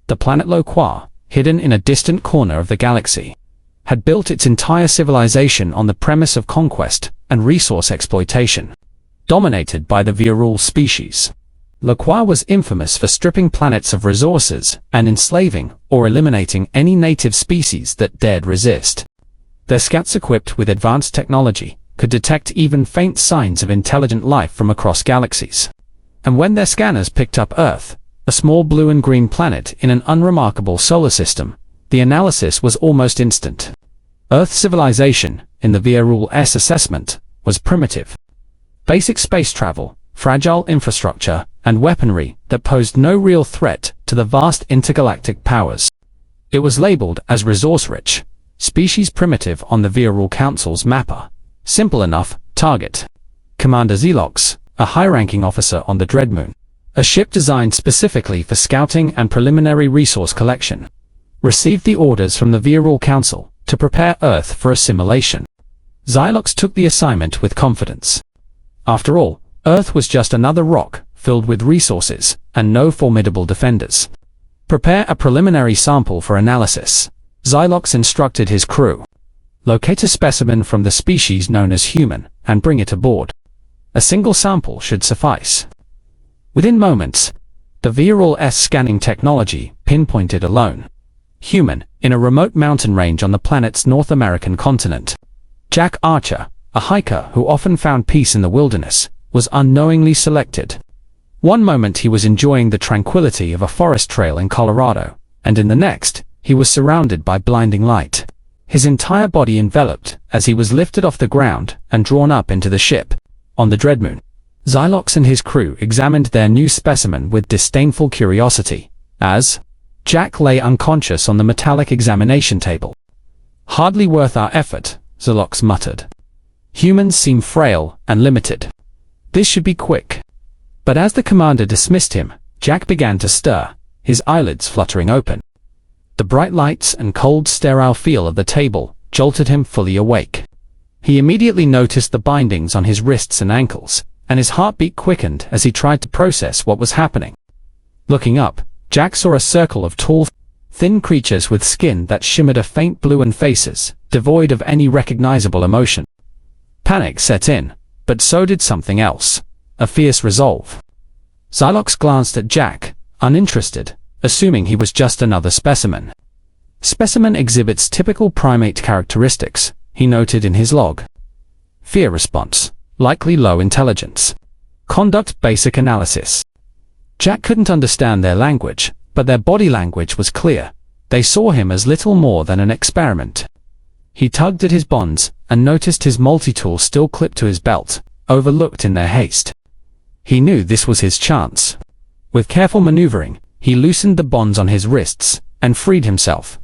The planet Loquar, hidden in a distant corner of the galaxy, had built its entire civilization on the premise of conquest and resource exploitation, dominated by the Virul species. Loquar was infamous for stripping planets of resources and enslaving or eliminating any native species that dared resist. Their scouts, equipped with advanced technology, could detect even faint signs of intelligent life from across galaxies. And when their scanners picked up Earth, a small blue and green planet in an unremarkable solar system, the analysis was almost instant. Earth's civilization, in the Virul's assessment, was primitive. Basic space travel, fragile infrastructure, and weaponry that posed no real threat to the vast intergalactic powers. It was labeled as resource-rich, species primitive on the Virul Council's mapper. Simple enough, target. Commander Zelox, a high-ranking officer on the Dreadmoon, a ship designed specifically for scouting and preliminary resource collection, received the orders from the Virul Council to prepare Earth for assimilation. Zelox took the assignment with confidence. After all, Earth was just another rock filled with resources and no formidable defenders. Prepare a preliminary sample for analysis. Zelox instructed his crew. Locate a specimen from the species known as human and bring it aboard. A single sample should suffice. Within moments, the Virul's scanning technology pinpointed a lone human in a remote mountain range on the planet's North American continent. Jack Archer, a hiker who often found peace in the wilderness, was unknowingly selected. One moment he was enjoying the tranquility of a forest trail in Colorado, and in the next, he was surrounded by blinding light. His entire body enveloped as he was lifted off the ground and drawn up into the ship. On the Dreadmoon, Zelox and his crew examined their new specimen with disdainful curiosity, as Jack lay unconscious on the metallic examination table. "Hardly worth our effort," Zelox muttered. "Humans seem frail and limited. This should be quick." But as the commander dismissed him, Jack began to stir, his eyelids fluttering open. The bright lights and cold, sterile feel of the table jolted him fully awake. He immediately noticed the bindings on his wrists and ankles, and his heartbeat quickened as he tried to process what was happening. Looking up, Jack saw a circle of tall, thin creatures with skin that shimmered a faint blue and faces devoid of any recognizable emotion. Panic set in, but so did something else, a fierce resolve. Zelox glanced at Jack, uninterested, assuming he was just another specimen. Specimen exhibits typical primate characteristics, he noted in his log. Fear response, likely low intelligence. Conduct basic analysis. Jack couldn't understand their language, but their body language was clear. They saw him as little more than an experiment. He tugged at his bonds, and noticed his multi-tool still clipped to his belt, overlooked in their haste. He knew this was his chance. With careful maneuvering, he loosened the bonds on his wrists, and freed himself.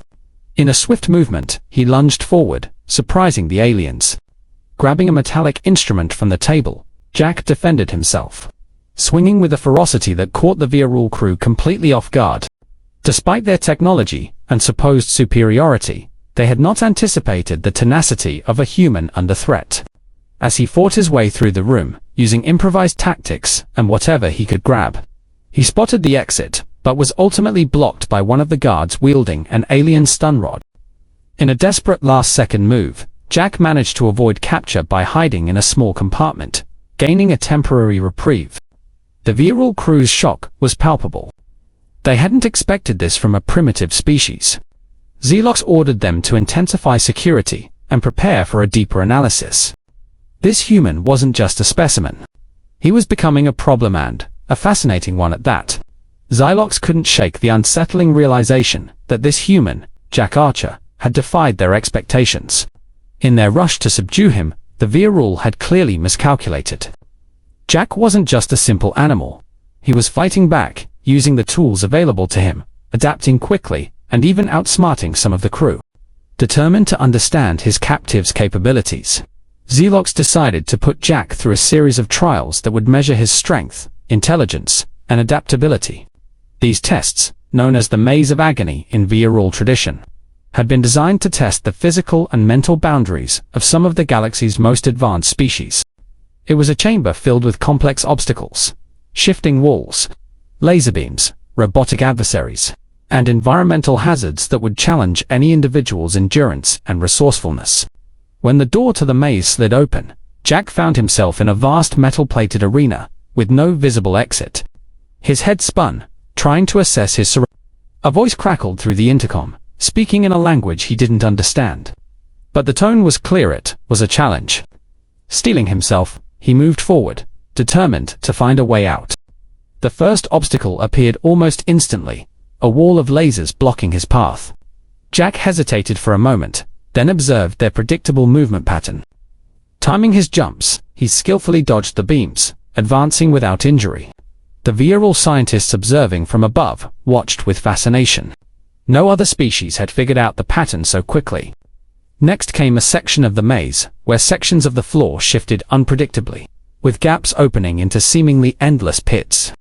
In a swift movement, he lunged forward, surprising the aliens. Grabbing a metallic instrument from the table, Jack defended himself, swinging with a ferocity that caught the Virul crew completely off guard. Despite their technology and supposed superiority, they had not anticipated the tenacity of a human under threat. As he fought his way through the room, using improvised tactics and whatever he could grab, he spotted the exit, but was ultimately blocked by one of the guards wielding an alien stun rod. In a desperate last-second move, Jack managed to avoid capture by hiding in a small compartment, gaining a temporary reprieve. The Virul crew's shock was palpable. They hadn't expected this from a primitive species. Zelox ordered them to intensify security and prepare for a deeper analysis. This human wasn't just a specimen. He was becoming a problem, and a fascinating one at that. Zelox couldn't shake the unsettling realization that this human, Jack Archer, had defied their expectations. In their rush to subdue him, the Virul had clearly miscalculated. Jack wasn't just a simple animal. He was fighting back, using the tools available to him, adapting quickly, and even outsmarting some of the crew. Determined to understand his captive's capabilities, Zelox decided to put Jack through a series of trials that would measure his strength, intelligence, and adaptability. These tests, known as the Maze of Agony in Virul tradition, had been designed to test the physical and mental boundaries of some of the galaxy's most advanced species. It was a chamber filled with complex obstacles, shifting walls, laser beams, robotic adversaries, and environmental hazards that would challenge any individual's endurance and resourcefulness. When the door to the maze slid open, Jack found himself in a vast metal-plated arena, with no visible exit. His head spun, trying to assess his surroundings. A voice crackled through the intercom, speaking in a language he didn't understand. But the tone was clear. It was a challenge. Steeling himself, he moved forward, determined to find a way out. The first obstacle appeared almost instantly, a wall of lasers blocking his path. Jack hesitated for a moment, then observed their predictable movement pattern. Timing his jumps, he skillfully dodged the beams, advancing without injury. The virile scientists observing from above watched with fascination. No other species had figured out the pattern so quickly. Next came a section of the maze, where sections of the floor shifted unpredictably, with gaps opening into seemingly endless pits.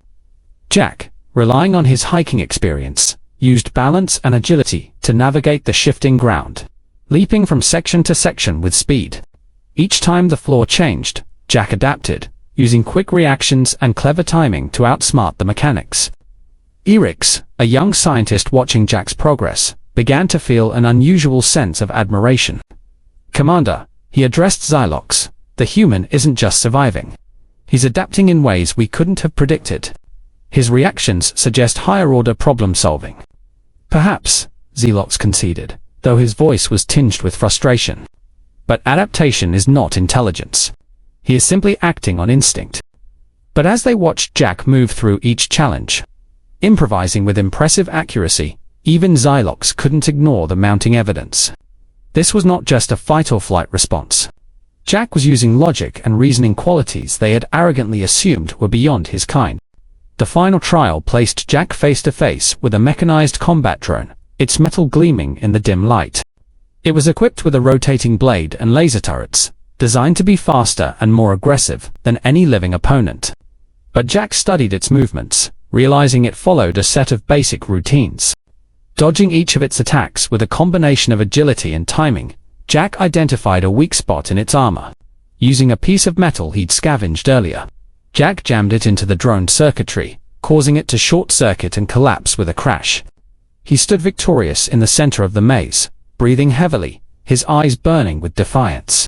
Jack, relying on his hiking experience, used balance and agility to navigate the shifting ground, leaping from section to section with speed. Each time the floor changed, Jack adapted, using quick reactions and clever timing to outsmart the mechanics. Orcs, a young scientist watching Jack's progress, began to feel an unusual sense of admiration. "Commander," he addressed Xylox, "the human isn't just surviving. He's adapting in ways we couldn't have predicted. His reactions suggest higher-order problem-solving." "Perhaps," Xylox conceded, though his voice was tinged with frustration. "But adaptation is not intelligence. He is simply acting on instinct." But as they watched Jack move through each challenge, improvising with impressive accuracy, even Xylox couldn't ignore the mounting evidence. This was not just a fight-or-flight response. Jack was using logic and reasoning qualities they had arrogantly assumed were beyond his kind. The final trial placed Jack face-to-face with a mechanized combat drone, its metal gleaming in the dim light. It was equipped with a rotating blade and laser turrets, designed to be faster and more aggressive than any living opponent. But Jack studied its movements, realizing it followed a set of basic routines. Dodging each of its attacks with a combination of agility and timing, Jack identified a weak spot in its armor. Using a piece of metal he'd scavenged earlier, Jack jammed it into the drone's circuitry, causing it to short-circuit and collapse with a crash. He stood victorious in the center of the maze, breathing heavily, his eyes burning with defiance.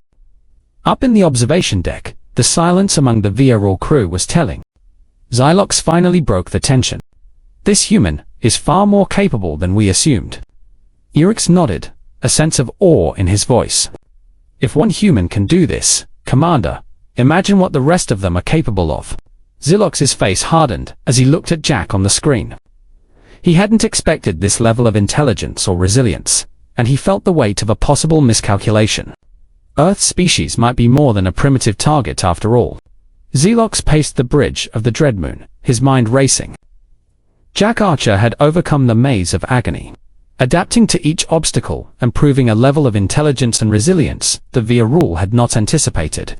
Up in the observation deck, the silence among the virile crew was telling. Xylox finally broke the tension. "This human is far more capable than we assumed." Orcs nodded, a sense of awe in his voice. "If one human can do this, Commander, imagine what the rest of them are capable of." Xylox's face hardened as he looked at Jack on the screen. He hadn't expected this level of intelligence or resilience, and he felt the weight of a possible miscalculation. Earth's species might be more than a primitive target after all. Xylox paced the bridge of the Dreadmoon, his mind racing. Jack Archer had overcome the maze of agony, adapting to each obstacle and proving a level of intelligence and resilience the virile had not anticipated.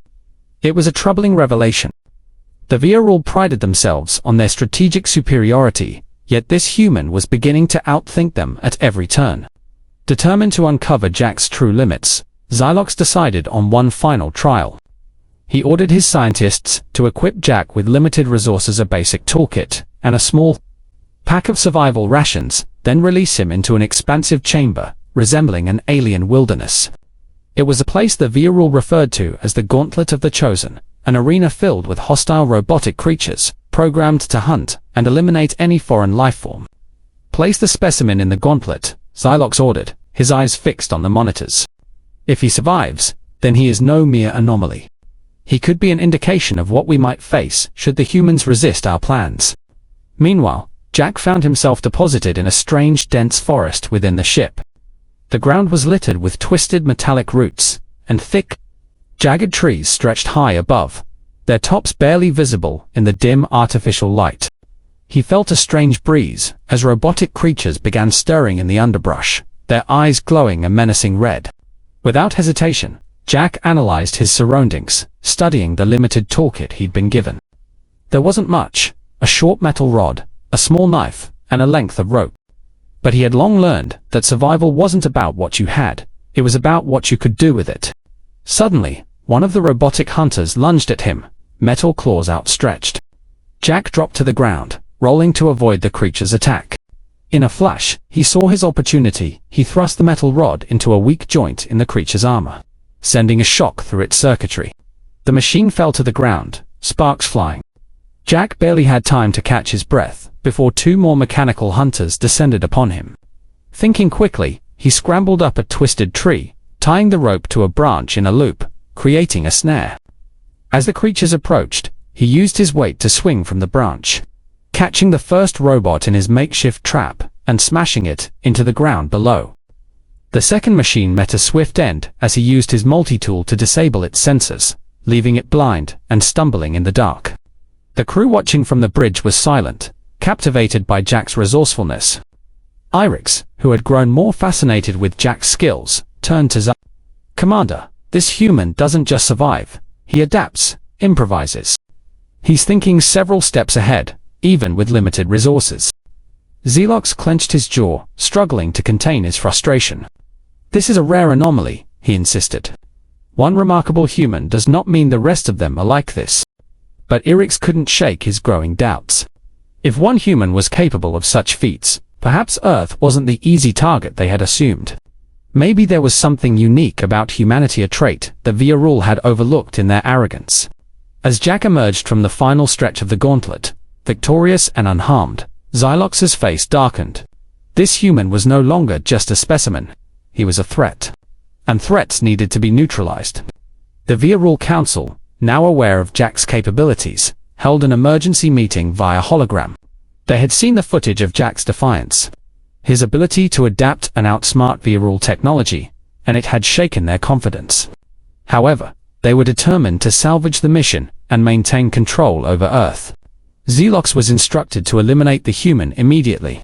It was a troubling revelation. The virile prided themselves on their strategic superiority, yet this human was beginning to outthink them at every turn. Determined to uncover Jack's true limits, Xylox decided on one final trial. He ordered his scientists to equip Jack with limited resources, a basic toolkit, and a small pack of survival rations, then release him into an expansive chamber, resembling an alien wilderness. It was a place the virile referred to as the Gauntlet of the Chosen, an arena filled with hostile robotic creatures, programmed to hunt and eliminate any foreign lifeform. "Place the specimen in the gauntlet," Xylox ordered, his eyes fixed on the monitors. "If he survives, then he is no mere anomaly. He could be an indication of what we might face should the humans resist our plans." Meanwhile, Jack found himself deposited in a strange, dense forest within the ship. The ground was littered with twisted metallic roots, and thick, jagged trees stretched high above, their tops barely visible in the dim artificial light. He felt a strange breeze as robotic creatures began stirring in the underbrush, their eyes glowing a menacing red. Without hesitation, Jack analyzed his surroundings, studying the limited toolkit he'd been given. There wasn't much: a short metal rod, a small knife, and a length of rope. But he had long learned that survival wasn't about what you had, it was about what you could do with it. Suddenly, one of the robotic hunters lunged at him, metal claws outstretched. Jack dropped to the ground, rolling to avoid the creature's attack. In a flash, he saw his opportunity. He thrust the metal rod into a weak joint in the creature's armor, sending a shock through its circuitry. The machine fell to the ground, sparks flying. Jack barely had time to catch his breath before two more mechanical hunters descended upon him. Thinking quickly, he scrambled up a twisted tree, tying the rope to a branch in a loop, creating a snare. As the creatures approached, he used his weight to swing from the branch, catching the first robot in his makeshift trap and smashing it into the ground below. The second machine met a swift end as he used his multi-tool to disable its sensors, leaving it blind and stumbling in the dark. The crew watching from the bridge was silent, captivated by Jack's resourcefulness. Orcs, who had grown more fascinated with Jack's skills, turned to Zach. "Commander, this human doesn't just survive, he adapts, improvises. He's thinking several steps ahead, even with limited resources." Zelox clenched his jaw, struggling to contain his frustration. "This is a rare anomaly," he insisted. "One remarkable human does not mean the rest of them are like this." But Orcs couldn't shake his growing doubts. If one human was capable of such feats, perhaps Earth wasn't the easy target they had assumed. Maybe there was something unique about humanity, a trait that Viarul had overlooked in their arrogance. As Jack emerged from the final stretch of the gauntlet, victorious and unharmed, Xylox's face darkened. This human was no longer just a specimen. He was a threat. And threats needed to be neutralized. The Viarul Council, now aware of Jack's capabilities, held an emergency meeting via hologram. They had seen the footage of Jack's defiance, his ability to adapt and outsmart Viarul technology, and it had shaken their confidence. However, they were determined to salvage the mission and maintain control over Earth. Zelox was instructed to eliminate the human immediately.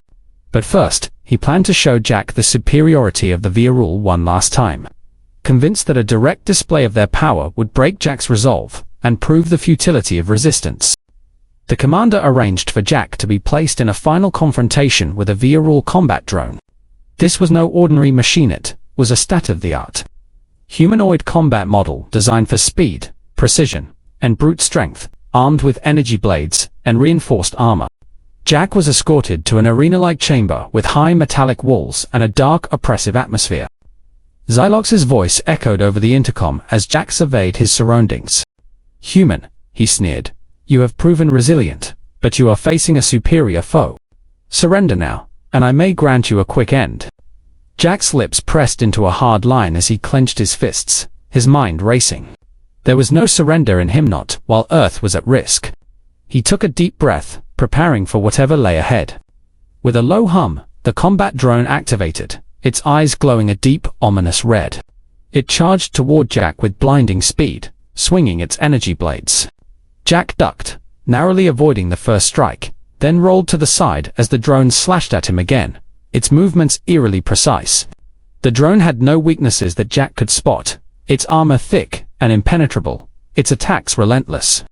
But first, he planned to show Jack the superiority of the Viarul one last time. Convinced that a direct display of their power would break Jack's resolve and prove the futility of resistance, the commander arranged for Jack to be placed in a final confrontation with a Viarul combat drone. This was no ordinary machine, it was a state-of-the-art humanoid combat model designed for speed, precision, and brute strength, armed with energy blades and reinforced armor. Jack was escorted to an arena-like chamber with high metallic walls and a dark, oppressive atmosphere. Xylox's voice echoed over the intercom as Jack surveyed his surroundings. "Human," he sneered, "you have proven resilient, but you are facing a superior foe. Surrender now, and I may grant you a quick end." Jack's lips pressed into a hard line as he clenched his fists, his mind racing. There was no surrender in him, not while Earth was at risk. He took a deep breath, preparing for whatever lay ahead. With a low hum, the combat drone activated, its eyes glowing a deep, ominous red. It charged toward Jack with blinding speed, swinging its energy blades. Jack ducked, narrowly avoiding the first strike, then rolled to the side as the drone slashed at him again, its movements eerily precise. The drone had no weaknesses that Jack could spot, its armor thick and impenetrable, its attacks relentless.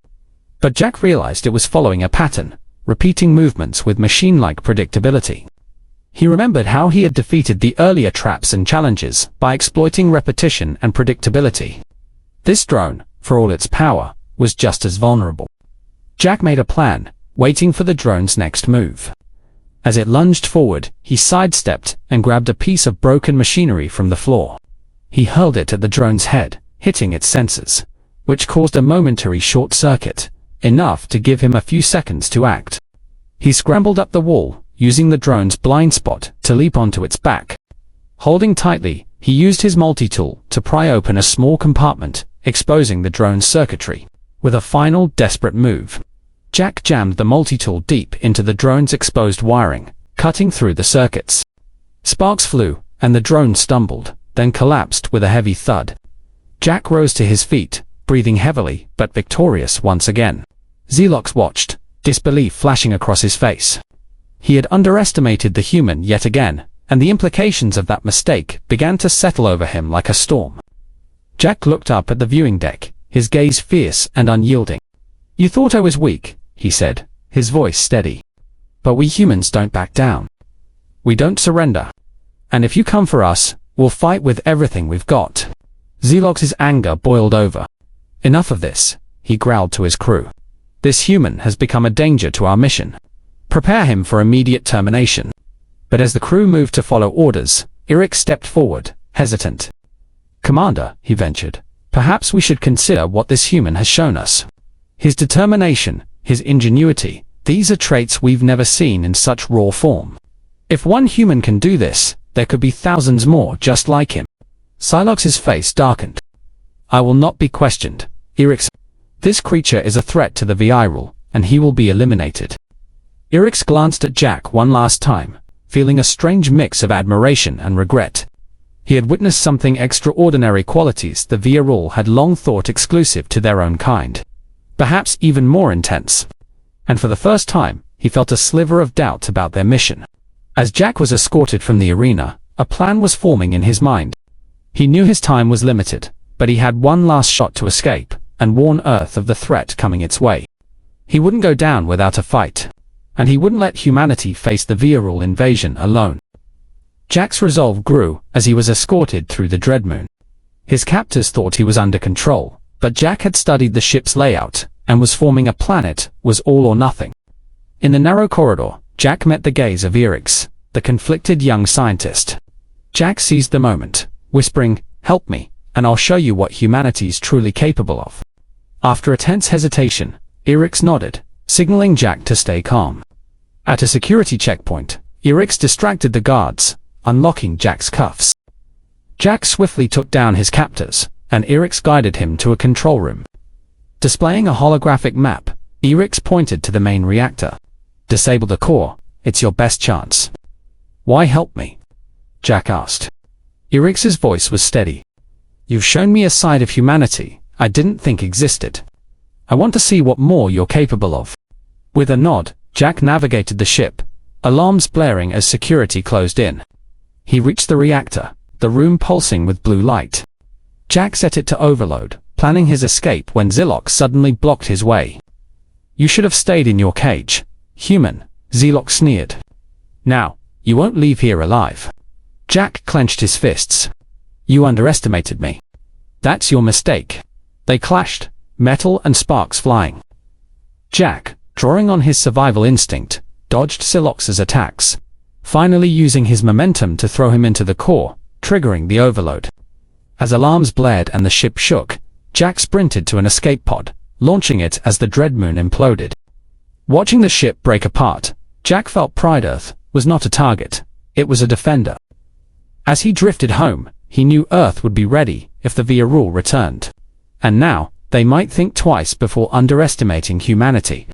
But Jack realized it was following a pattern, repeating movements with machine-like predictability. He remembered how he had defeated the earlier traps and challenges by exploiting repetition and predictability. This drone, for all its power, was just as vulnerable. Jack made a plan, waiting for the drone's next move. As it lunged forward, he sidestepped and grabbed a piece of broken machinery from the floor. He hurled it at the drone's head, hitting its sensors, which caused a momentary short circuit, enough to give him a few seconds to act. He scrambled up the wall, using the drone's blind spot to leap onto its back. Holding tightly, he used his multi-tool to pry open a small compartment, exposing the drone's circuitry. With a final, desperate move, Jack jammed the multi-tool deep into the drone's exposed wiring, cutting through the circuits. Sparks flew, and the drone stumbled, then collapsed with a heavy thud. Jack rose to his feet, breathing heavily, but victorious once again. Zelox watched, disbelief flashing across his face. He had underestimated the human yet again, and the implications of that mistake began to settle over him like a storm. Jack looked up at the viewing deck, his gaze fierce and unyielding. "You thought I was weak," he said, his voice steady. "But we humans don't back down. We don't surrender. And if you come for us, we'll fight with everything we've got." Zelox's anger boiled over. "Enough of this," he growled to his crew. "This human has become a danger to our mission. Prepare him for immediate termination." But as the crew moved to follow orders, Eric stepped forward, hesitant. "Commander," he ventured, "perhaps we should consider what this human has shown us. His determination, his ingenuity, these are traits we've never seen in such raw form. If one human can do this, there could be thousands more just like him." Psylocke's face darkened. "I will not be questioned," Eric said. "This creature is a threat to the VI rule, and he will be eliminated." Eric glanced at Jack one last time, feeling a strange mix of admiration and regret. He had witnessed something extraordinary, qualities the VI rule had long thought exclusive to their own kind. Perhaps even more intense. And for the first time, he felt a sliver of doubt about their mission. As Jack was escorted from the arena, a plan was forming in his mind. He knew his time was limited, but he had one last shot to escape, and warn Earth of the threat coming its way. He wouldn't go down without a fight. And he wouldn't let humanity face the VI rule invasion alone. Jack's resolve grew as he was escorted through the Dreadmoon. His captors thought he was under control, but Jack had studied the ship's layout, and was forming a planet, was all or nothing. In the narrow corridor, Jack met the gaze of Eric's, the conflicted young scientist. Jack seized the moment, whispering, "Help me, and I'll show you what humanity's truly capable of." After a tense hesitation, Eric's nodded, signaling Jack to stay calm. At a security checkpoint, Eric's distracted the guards, unlocking Jack's cuffs. Jack swiftly took down his captors, and Eric's guided him to a control room. Displaying a holographic map, Eric's pointed to the main reactor. "Disable the core, it's your best chance." "Why help me?" Jack asked. Eric's voice was steady. "You've shown me a side of humanity I didn't think existed. I want to see what more you're capable of." With a nod, Jack navigated the ship, alarms blaring as security closed in. He reached the reactor, the room pulsing with blue light. Jack set it to overload, planning his escape when Zilok suddenly blocked his way. "You should have stayed in your cage, human," Zilok sneered. "Now, you won't leave here alive." Jack clenched his fists. "You underestimated me." "That's your mistake." They clashed, metal and sparks flying. Jack, drawing on his survival instinct, dodged Silox's attacks, finally using his momentum to throw him into the core, triggering the overload. As alarms blared and the ship shook, Jack sprinted to an escape pod, launching it as the Dreadmoon imploded. Watching the ship break apart, Jack felt pride. Earth was not a target, it was a defender. As he drifted home, he knew Earth would be ready if the VI rule returned. And now, they might think twice before underestimating humanity.